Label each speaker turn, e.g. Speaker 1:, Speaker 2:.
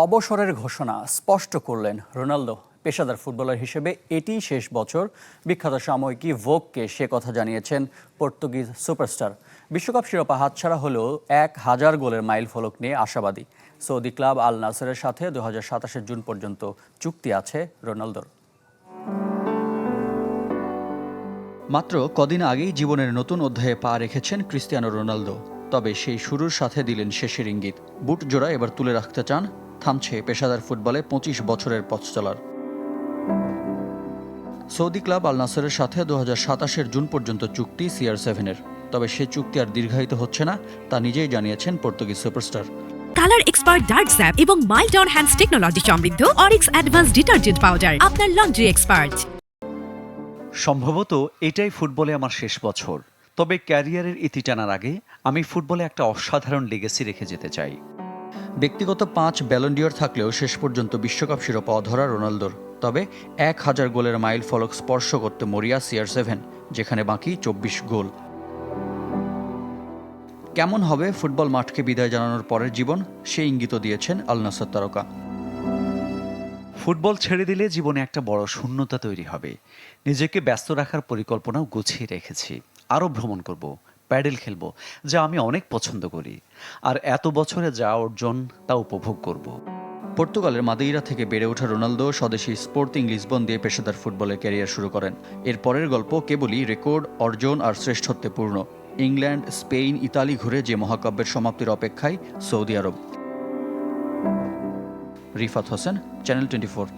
Speaker 1: অবসরের ঘোষণা স্পষ্ট করলেন রোনালদো। পেশাদার ফুটবলার হিসেবে এটিই শেষ বছর। বিখ্যাত সাময়িকী ভোগকে সে কথা জানিয়েছেন পর্তুগিজ সুপারস্টার। বিশ্বকাপ শিরোপা হাতছাড়া হলেও 1000 গোলের মাইল ফলক নিয়ে আশাবাদী। সৌদি ক্লাব আল নাসেরের সাথে 2027 জুন পর্যন্ত চুক্তি আছে রোনালদোর। মাত্র কদিন আগেই জীবনের নতুন অধ্যায়ে পা রেখেছেন ক্রিস্টিয়ানো রোনালদো। তবে সেই শুরুর সাথে দিলেন শেষের ইঙ্গিত। বুট জোড়া এবার তুলে রাখতে চান, থামছে পেশাদার ফুটবলে 25 বছরের পথ চলার। সৌদি ক্লাব আল নাসেরের সাথে 2027 জুন পর্যন্ত চুক্তি CR7-এর। তবে সে চুক্তি আর দীর্ঘায়িত হচ্ছে না, তা নিজেই জানিয়েছেন Portuguese superstar.
Speaker 2: Colour expert dark sap এবং মাইল্ড অন হ্যান্ডস টেকনোলজি সমৃদ্ধ অরিক্স অ্যাডভান্স ডিটারজেন্ট পাউডার আপনার লন্ড্রি এক্সপার্ট।
Speaker 3: সম্ভবত এটাই ফুটবলে আমার শেষ বছর। তবে ক্যারিয়ারের ইতি টানার আগে আমি ফুটবলে একটা অসাধারণ লেগেসি রেখে যেতে চাই।
Speaker 1: ব্যক্তিগত 5 ব্যালন ডিওর থাকলেও শেষ পর্যন্ত বিশ্বকাপ শিরোপা অধরা রোনালদোর। তবে 1000 গোলের মাইল ফলক স্পর্শ করতে মরিয়া CR7, যেখানে বাকি 24 গোল। কেমন হবে ফুটবল মাঠকে বিদায় জানানোর পরের জীবন, সেই ইঙ্গিত দিয়েছেন আল নাসর তারকা।
Speaker 3: ফুটবল ছেড়ে দিলে জীবনে একটা বড় শূন্যতা তৈরি হবে। নিজেকে ব্যস্ত রাখার পরিকল্পনাও গুছিয়ে রেখেছি। আরও ভ্রমণ করব, প্যাডেল খেলব, যা আমি অনেক পছন্দ করি। আর এত বছরে যা অর্জন তা উপভোগ করব।
Speaker 1: পর্তুগালের মাদেইরা থেকে বেড়ে ওঠা রোনালদো স্বদেশী স্পোর্টিং লিসবন দিয়ে পেশাদার ফুটবলের ক্যারিয়ার শুরু করেন। এর পরের গল্প কেবলই রেকর্ড, অর্জন আর শ্রেষ্ঠত্বে পূর্ণ। ইংল্যান্ড, স্পেন, ইতালি ঘুরে যে মহাকাব্যের সমাপ্তির অপেক্ষায় সৌদি আরব। রিফাত হোসেন, চ্যানেল 24।